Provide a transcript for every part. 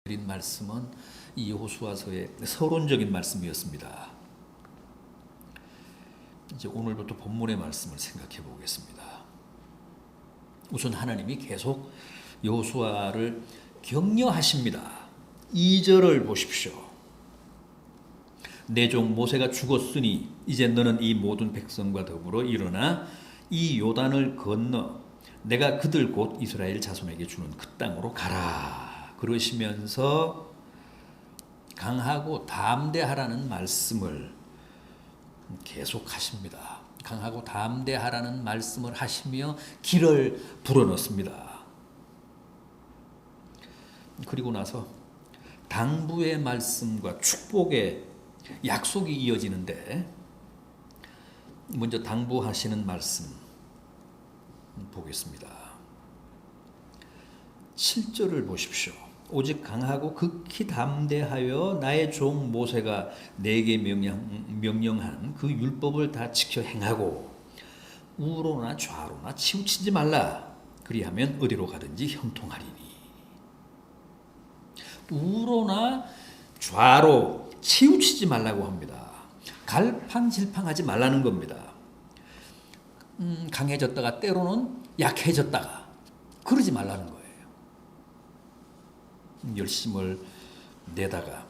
드린 말씀은 이 여호수아서의 서론적인 말씀이었습니다. 이제 오늘부터 본문의 말씀을 생각해 보겠습니다. 우선 하나님이 계속 여호수아를 격려하십니다. 2절을 보십시오. 내 종 모세가 죽었으니 이제 너는 이 모든 백성과 더불어 일어나 이 요단을 건너 내가 그들 곧 이스라엘 자손에게 주는 그 땅으로 가라. 그러시면서 강하고 담대하라는 말씀을 계속하십니다. 강하고 담대하라는 말씀을 하시며 길을 불어넣습니다. 그리고 나서 당부의 말씀과 축복의 약속이 이어지는데 먼저 당부하시는 말씀 보겠습니다. 7절을 보십시오. 오직 강하고 극히 담대하여 나의 종 모세가 내게 명령한 그 율법을 다 지켜 행하고 우로나 좌로나 치우치지 말라. 그리하면 어디로 가든지 형통하리니. 우로나 좌로 치우치지 말라고 합니다. 갈팡질팡하지 말라는 겁니다. 강해졌다가 때로는 약해졌다가 그러지 말라는 거예요. 열심을 내다가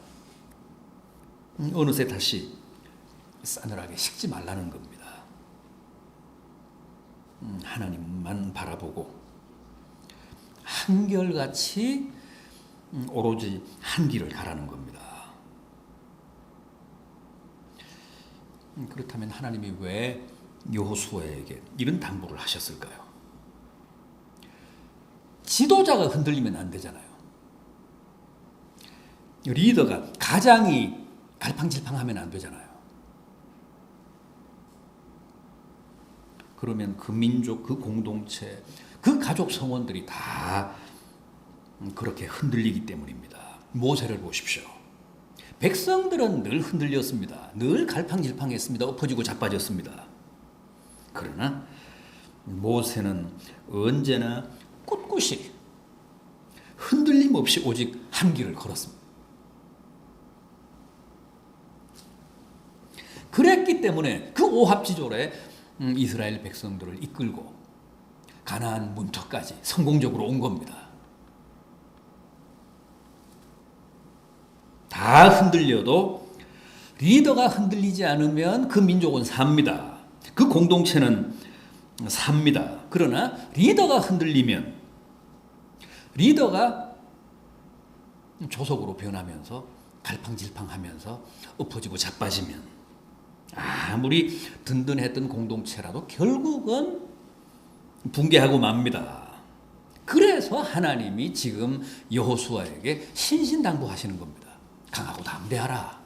어느새 다시 싸늘하게 식지 말라는 겁니다. 하나님만 바라보고 한결같이 오로지 한 길을 가라는 겁니다. 그렇다면 하나님이 왜 여호수아에게 이런 당부를 하셨을까요? 지도자가 흔들리면 안 되잖아요. 리더가, 가장이 갈팡질팡하면 안 되잖아요. 그러면 그 민족, 그 공동체, 그 가족 성원들이 다 그렇게 흔들리기 때문입니다. 모세를 보십시오. 백성들은 늘 흔들렸습니다. 늘 갈팡질팡했습니다. 엎어지고 자빠졌습니다. 그러나 모세는 언제나 꿋꿋이 흔들림 없이 오직 한 길을 걸었습니다. 그랬기 때문에 그 오합지졸에 이스라엘 백성들을 이끌고 가나안 문턱까지 성공적으로 온 겁니다. 다 흔들려도 리더가 흔들리지 않으면 그 민족은 삽니다. 그 공동체는 삽니다. 그러나 리더가 흔들리면, 리더가 조속으로 변하면서 갈팡질팡하면서 엎어지고 자빠지면 아무리 든든했던 공동체라도 결국은 붕괴하고 맙니다. 그래서 하나님이 지금 여호수아에게 신신당부하시는 겁니다. 강하고 담대하라.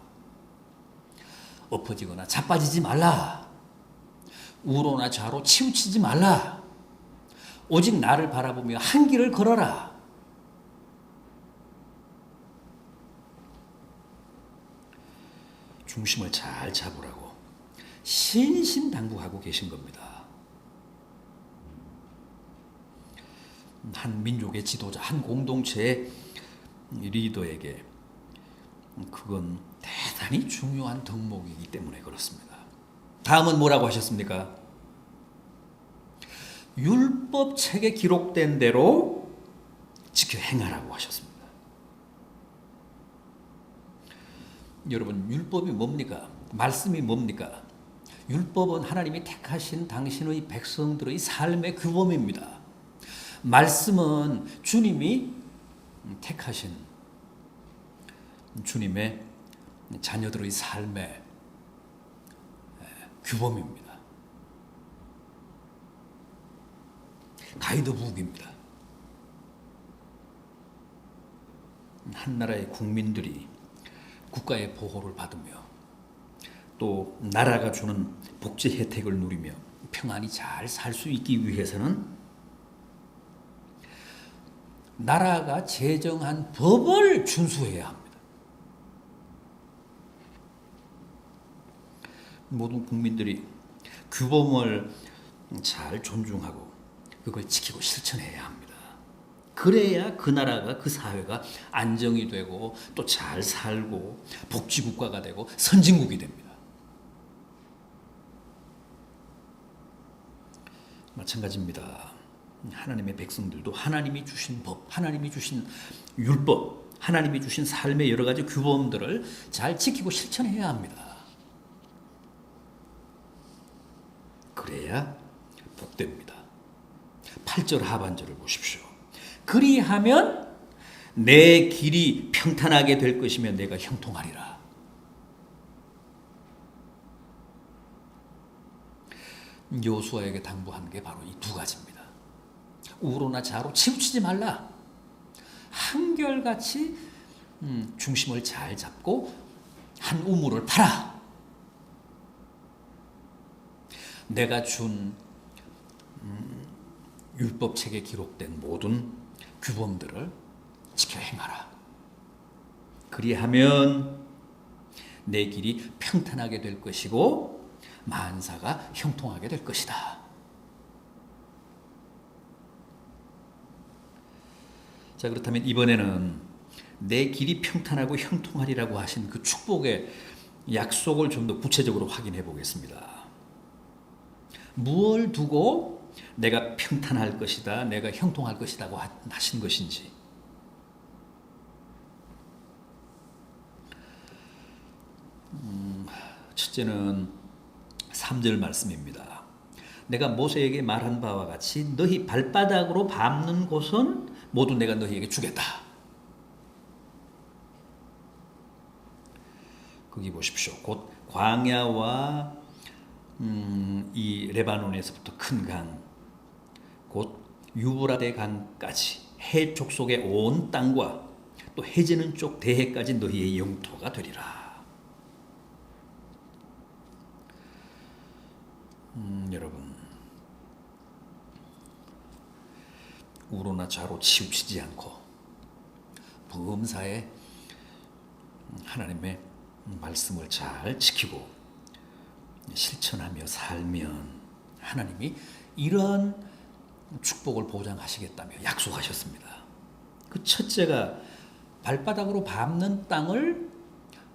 엎어지거나 자빠지지 말라. 우로나 좌로 치우치지 말라. 오직 나를 바라보며 한 길을 걸어라. 중심을 잘 잡으라고 신신당부하고 계신 겁니다. 한 민족의 지도자, 한 공동체의 리더에게 그건 대단히 중요한 덕목이기 때문에 그렇습니다. 다음은 뭐라고 하셨습니까? 율법책에 기록된 대로 지켜 행하라고 하셨습니다. 여러분, 율법이 뭡니까? 말씀이 뭡니까? 율법은 하나님이 택하신 당신의 백성들의 삶의 규범입니다. 말씀은 주님이 택하신 주님의 자녀들의 삶의 규범입니다. 가이드북입니다. 한 나라의 국민들이 국가의 보호를 받으며 또 나라가 주는 복지 혜택을 누리며 평안히 잘 살 수 있기 위해서는 나라가 제정한 법을 준수해야 합니다. 모든 국민들이 규범을 잘 존중하고 그걸 지키고 실천해야 합니다. 그래야 그 나라가 그 사회가 안정이 되고 또 잘 살고 복지국가가 되고 선진국이 됩니다. 마찬가지입니다. 하나님의 백성들도 하나님이 주신 법, 하나님이 주신 율법, 하나님이 주신 삶의 여러 가지 규범들을 잘 지키고 실천해야 합니다. 그래야 복됩니다. 8절 하반절을 보십시오. 그리하면 내 길이 평탄하게 될 것이며 내가 형통하리라. 여호수아에게 당부한 게 바로 이 두 가지입니다. 우로나 좌로 치우치지 말라. 한결같이 중심을 잘 잡고 한 우물을 파라. 내가 준 율법책에 기록된 모든 규범들을 지켜 행하라. 그리하면 내 길이 평탄하게 될 것이고 만사가 형통하게 될 것이다. 자, 그렇다면 이번에는 내 길이 평탄하고 형통하리라고 하신 그 축복의 약속을 좀 더 구체적으로 확인해 보겠습니다. 무엇을 두고 내가 평탄할 것이다, 내가 형통할 것이라고 하신 것인지. 첫째는 3절 말씀입니다. 내가 모세에게 말한 바와 같이 너희 발바닥으로 밟는 곳은 모두 내가 너희에게 주겠다. 거기 보십시오. 곧 광야와 이 레바논에서부터 큰 강, 곧 유브라데 강까지 해 족속의 온 땅과 또 해지는 쪽 대해까지 너희의 영토가 되리라. 여러분, 우로나 좌로 치우치지 않고 범사에 하나님의 말씀을 잘 지키고 실천하며 살면 하나님이 이런 축복을 보장하시겠다며 약속하셨습니다. 그 첫째가 발바닥으로 밟는 땅을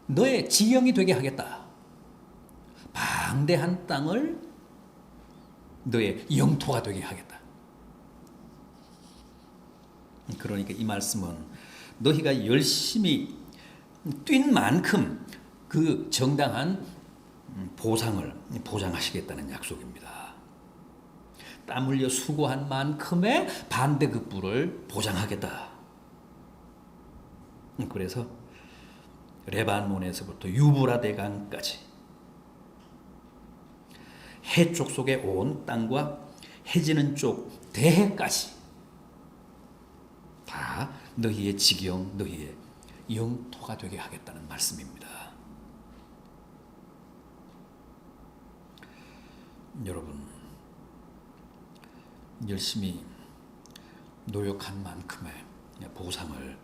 너의 지경이 되게 하겠다. 방대한 땅을 너의 영토가 되게 하겠다. 그러니까 이 말씀은 너희가 열심히 뛴 만큼 그 정당한 보상을 보장하시겠다는 약속입니다. 땀 흘려 수고한 만큼의 반대급부를 보장하겠다. 그래서 레바논에서부터 유브라데 강까지 해쪽 속의 온 땅과 해지는 쪽 대해까지 다 너희의 지경, 너희의 영토가 되게 하겠다는 말씀입니다. 여러분, 열심히 노력한 만큼의 보상을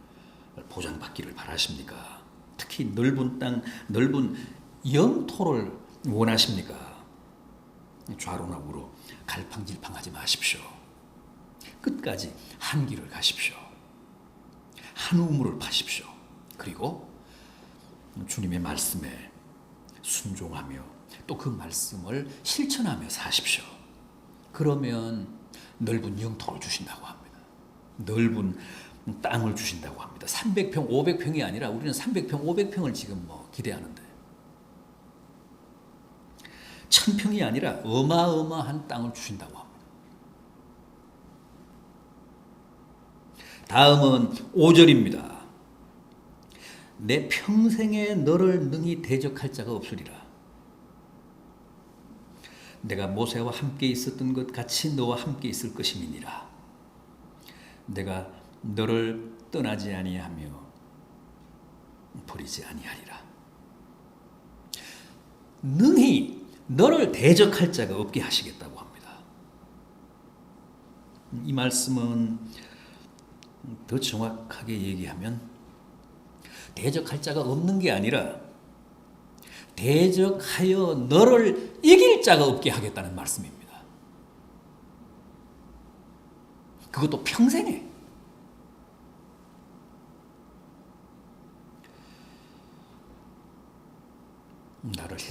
보장받기를 바라십니까? 특히 넓은 땅, 넓은 영토를 원하십니까? 좌로나 우로 갈팡질팡하지 마십시오. 끝까지 한 길을 가십시오. 한 우물을 파십시오. 그리고 주님의 말씀에 순종하며 또 그 말씀을 실천하며 사십시오. 그러면 넓은 영토를 주신다고 합니다. 넓은 땅을 주신다고 합니다. 300평, 500평이 아니라 우리는 300평, 500평을 지금 기대하는데 1000평이 아니라 어마어마한 땅을 주신다고 합니다. 다음은 5절입니다. 내 평생에 너를 능히 대적할 자가 없으리라. 내가 모세와 함께 있었던 것 같이 너와 함께 있을 것임이니라. 내가 너를 떠나지 아니하며 버리지 아니하리라. 능히 너를 대적할 자가 없게 하시겠다고 합니다. 이 말씀은 더 정확하게 얘기하면 대적할 자가 없는 게 아니라 대적하여 너를 이길 자가 없게 하겠다는 말씀입니다. 그것도 평생에.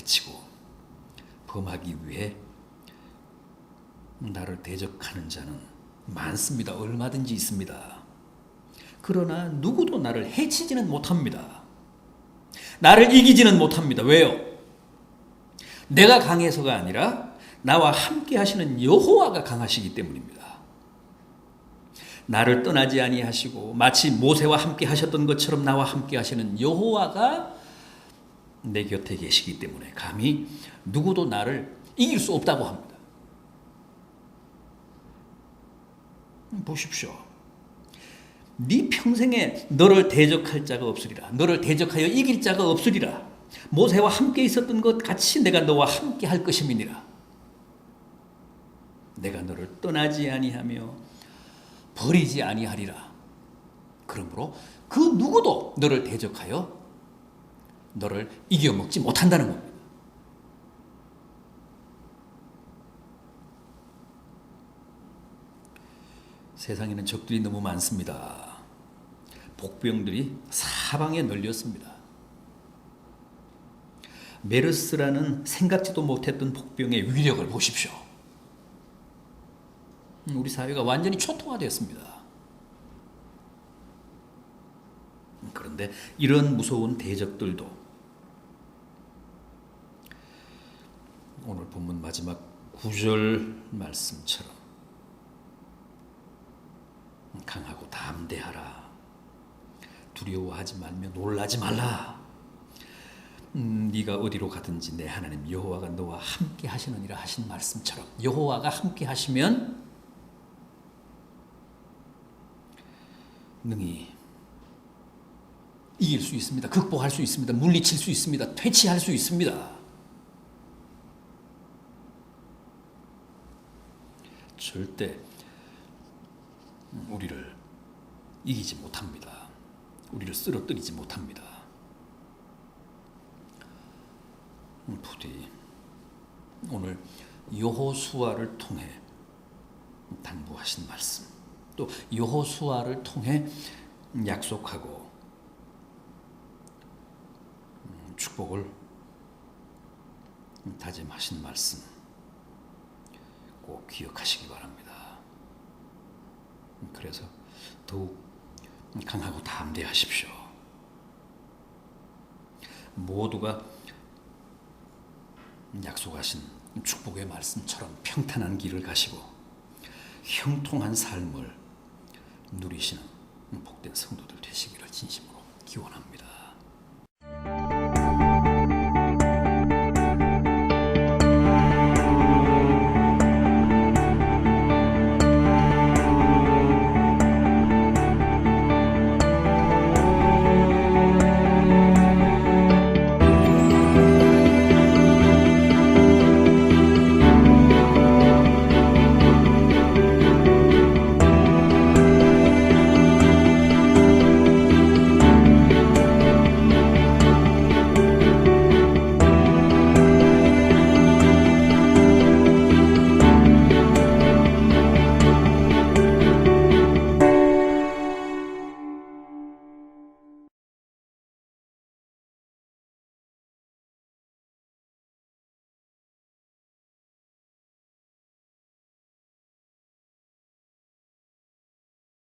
해치고 범하기 위해 나를 대적하는 자는 많습니다. 얼마든지 있습니다. 그러나 누구도 나를 해치지는 못합니다. 나를 이기지는 못합니다. 왜요? 내가 강해서가 아니라 나와 함께 하시는 여호와가 강하시기 때문입니다. 나를 떠나지 아니하시고 마치 모세와 함께 하셨던 것처럼 나와 함께 하시는 여호와가 내 곁에 계시기 때문에 감히 누구도 나를 이길 수 없다고 합니다. 보십시오. 네 평생에 너를 대적할 자가 없으리라. 너를 대적하여 이길 자가 없으리라. 모세와 함께 있었던 것 같이 내가 너와 함께 할 것임이니라. 내가 너를 떠나지 아니하며 버리지 아니하리라. 그러므로 그 누구도 너를 대적하여 너를 이겨먹지 못한다는 겁니다. 세상에는 적들이 너무 많습니다. 복병들이 사방에 널렸습니다. 메르스라는 생각지도 못했던 복병의 위력을 보십시오. 우리 사회가 완전히 초토화되었습니다. 그런데 이런 무서운 대적들도 오늘 본문 마지막 9절 말씀처럼 강하고 담대하라. 두려워하지 말며 놀라지 말라. 네가 어디로 가든지 내 하나님 여호와가 너와 함께 하시느니라 하신 말씀처럼 여호와가 함께 하시면 능히 이길 수 있습니다. 극복할 수 있습니다. 물리칠 수 있습니다. 퇴치할 수 있습니다. 절대 우리를 이기지 못합니다. 우리를 쓰러뜨리지 못합니다. 부디 오늘 여호수아를 통해 당부하신 말씀, 또 여호수아를 통해 약속하고 축복을 다짐하신 말씀 꼭 기억하시기 바랍니다. 그래서 더욱 강하고 담대하십시오. 모두가 약속하신 축복의 말씀처럼 평탄한 길을 가시고 형통한 삶을 누리시는 복된 성도들 되시기를 진심으로 기원합니다.